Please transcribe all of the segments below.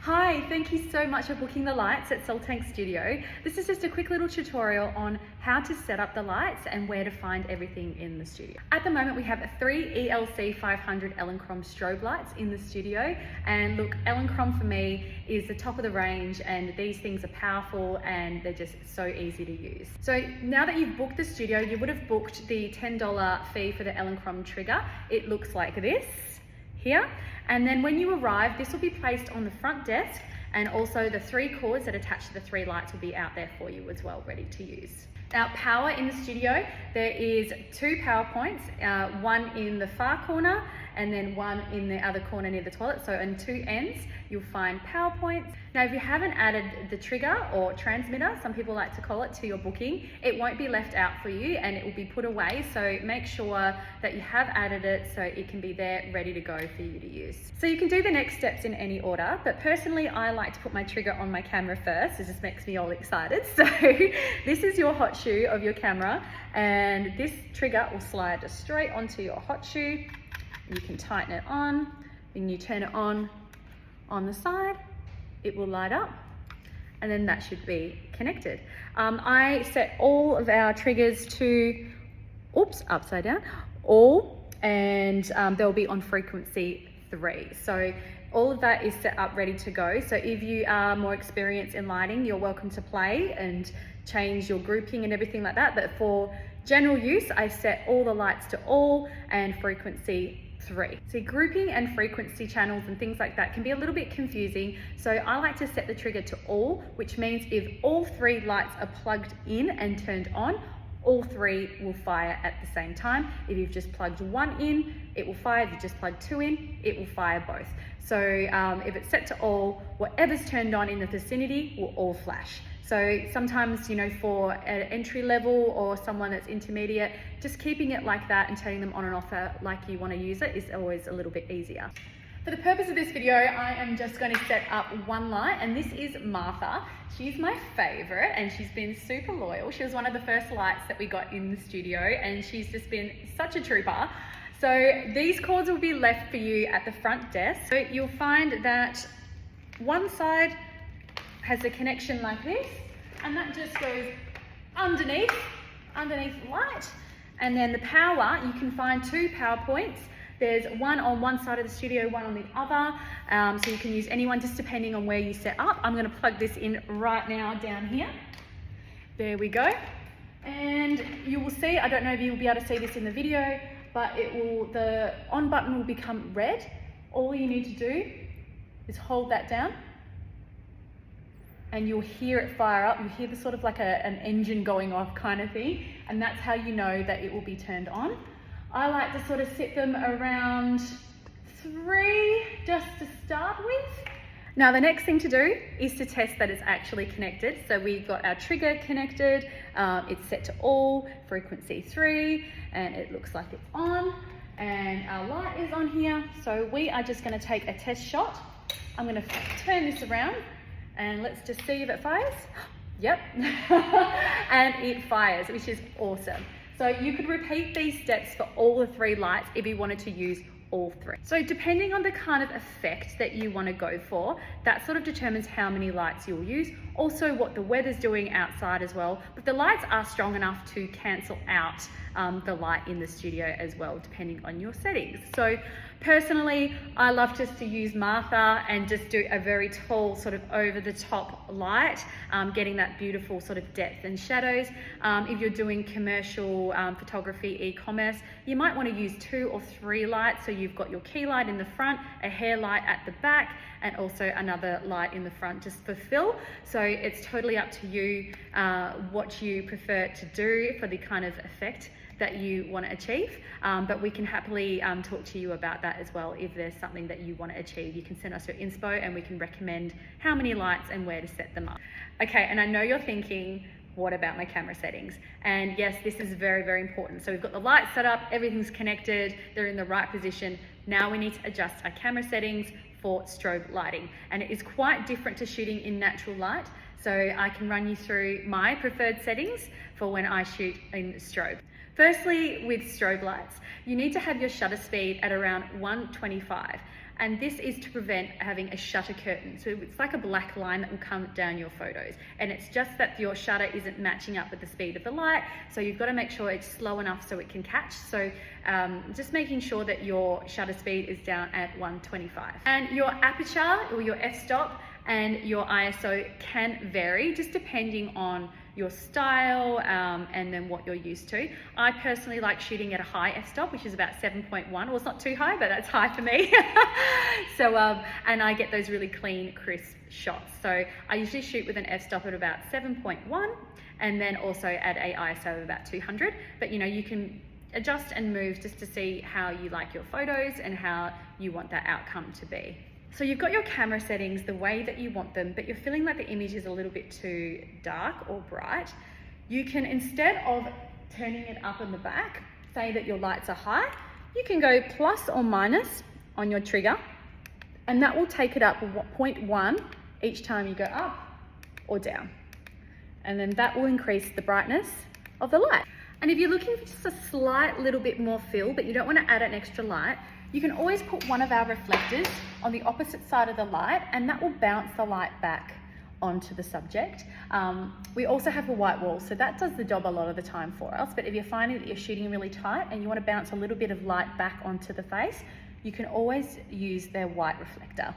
Hi, thank you so much for booking the lights at Tank Studio. This is just a quick little tutorial on how to set up the lights and where to find everything in the studio. At the moment we have 3 ELC 500 Elinchrom strobe lights in the studio, and look, Elinchrom for me is the top of the range, and these things are powerful and they're just so easy to use. So now that you've booked the studio, you would have booked the $10 fee for the Elinchrom trigger. It looks like this here, and then when you arrive, this will be placed on the front desk, and also the 3 cords that attach to the 3 lights will be out there for you as well, ready to use. Now, power in the studio, there is 2 power points, one in the far corner and then one in the other corner near the toilet. So on 2 ends, you'll find power points. Now, if you haven't added the trigger or transmitter, some people like to call it, to your booking, it won't be left out for you and it will be put away. So make sure that you have added it so it can be there ready to go for you to use. So you can do the next steps in any order, but personally, I like to put my trigger on my camera first. It just makes me all excited. So this is your hot shoe of your camera, and this trigger will slide straight onto your hot shoe. You can tighten it on. When you turn it on the side, it will light up, and then that should be connected. I set all of our triggers to, upside down, all, and they'll be on frequency 3. So all of that is set up, ready to go. So if you are more experienced in lighting, you're welcome to play and change your grouping and everything like that. But for general use, I set all the lights to all and frequency 3. So grouping and frequency channels and things like that can be a little bit confusing. So I like to set the trigger to all, which means if all 3 lights are plugged in and turned on, all 3 will fire at the same time. If you've just plugged 1 in, it will fire. If you just plug 2 in, it will fire both. So if it's set to all, whatever's turned on in the vicinity will all flash. So sometimes, you know, for an entry level or someone that's intermediate, just keeping it like that and turning them on and off like you want to use it is always a little bit easier. For the purpose of this video, I am just going to set up one light, and this is Martha. She's my favorite and she's been super loyal. She was one of the first lights that we got in the studio, and she's just been such a trooper. So these cords will be left for you at the front desk. So you'll find that one side has a connection like this, and that just goes underneath the light. And then the power, you can find 2 power points. There's one on one side of the studio, one on the other. So you can use any one just depending on where you set up. I'm gonna plug this in right now down here. There we go. And you will see, I don't know if you'll be able to see this in the video, but the on button will become red. All you need to do is hold that down, and you'll hear it fire up. You'll hear the sort of like an engine going off kind of thing, and that's how you know that it will be turned on. I like to sort of set them around 3 just to start with. Now the next thing to do is to test that it's actually connected. So we've got our trigger connected, it's set to all, frequency 3, and it looks like it's on, and our light is on here. So we are just gonna take a test shot. I'm gonna turn this around, and let's just see if it fires. Yep, and it fires, which is awesome. So you could repeat these steps for all the 3 lights if you wanted to use all 3. So depending on the kind of effect that you want to go for, that sort of determines how many lights you'll use. Also what the weather's doing outside as well, but the lights are strong enough to cancel out the light in the studio as well, depending on your settings. So personally, I love just to use Martha and just do a very tall sort of over the top light, getting that beautiful sort of depth and shadows. If you're doing commercial photography, e-commerce, you might want to use 2 or 3 lights. So you've got your key light in the front, a hair light at the back, and also another light in the front just for fill. So it's totally up to you what you prefer to do for the kind of effect that you want to achieve, but we can happily talk to you about that as well. If there's something that you want to achieve, you can send us your inspo and we can recommend how many lights and where to set them up. Okay, and I know you're thinking, what about my camera settings? And yes, this is very, very important. So we've got the lights set up, everything's connected, they're in the right position. Now we need to adjust our camera settings for strobe lighting. And it is quite different to shooting in natural light. So I can run you through my preferred settings for when I shoot in strobe. Firstly, with strobe lights, you need to have your shutter speed at around 125. And this is to prevent having a shutter curtain. So it's like a black line that will come down your photos. And it's just that your shutter isn't matching up with the speed of the light. So you've got to make sure it's slow enough so it can catch. So just making sure that your shutter speed is down at 125. And your aperture or your f-stop and your ISO can vary just depending on your style and then what you're used to. I personally like shooting at a high f-stop, which is about 7.1. Well, it's not too high, but that's high for me. So, and I get those really clean, crisp shots. So I usually shoot with an f-stop at about 7.1 and then also at a ISO of about 200. But you know, you can adjust and move just to see how you like your photos and how you want that outcome to be. So you've got your camera settings the way that you want them, but you're feeling like the image is a little bit too dark or bright. You can, instead of turning it up in the back, say that your lights are high, you can go plus or minus on your trigger, and that will take it up 0.1 each time you go up or down. And then that will increase the brightness of the light. And if you're looking for just a slight little bit more fill, but you don't want to add an extra light, you can always put one of our reflectors on the opposite side of the light, and that will bounce the light back onto the subject. We also have a white wall, so that does the job a lot of the time for us. But if you're finding that you're shooting really tight and you want to bounce a little bit of light back onto the face, you can always use their white reflector.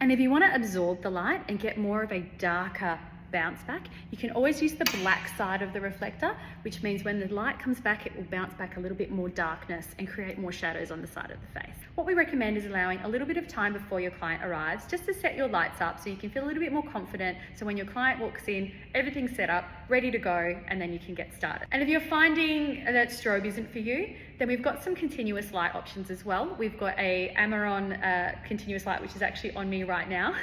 And if you want to absorb the light and get more of a darker bounce back, you can always use the black side of the reflector, which means when the light comes back, it will bounce back a little bit more darkness and create more shadows on the side of the face. What we recommend is allowing a little bit of time before your client arrives just to set your lights up so you can feel a little bit more confident, so when your client walks in, everything's set up, ready to go, and then you can get started. And if you're finding that strobe isn't for you, then we've got some continuous light options as well. We've got a Amaron continuous light, which is actually on me right now,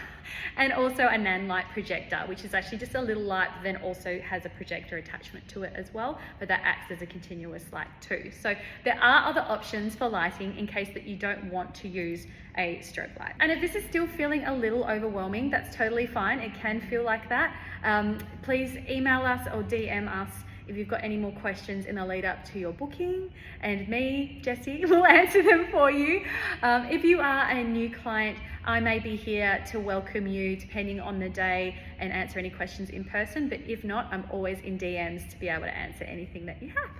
and also a nan light projector, which is actually just a little light that then also has a projector attachment to it as well, but that acts as a continuous light too. So there are other options for lighting in case that you don't want to use a strobe light. And if this is still feeling a little overwhelming, that's totally fine. It can feel like that. Please email us or DM us if you've got any more questions in the lead up to your booking, and me, Jessie, will answer them for you. If you are a new client, I may be here to welcome you depending on the day and answer any questions in person, but if not, I'm always in DMs to be able to answer anything that you have.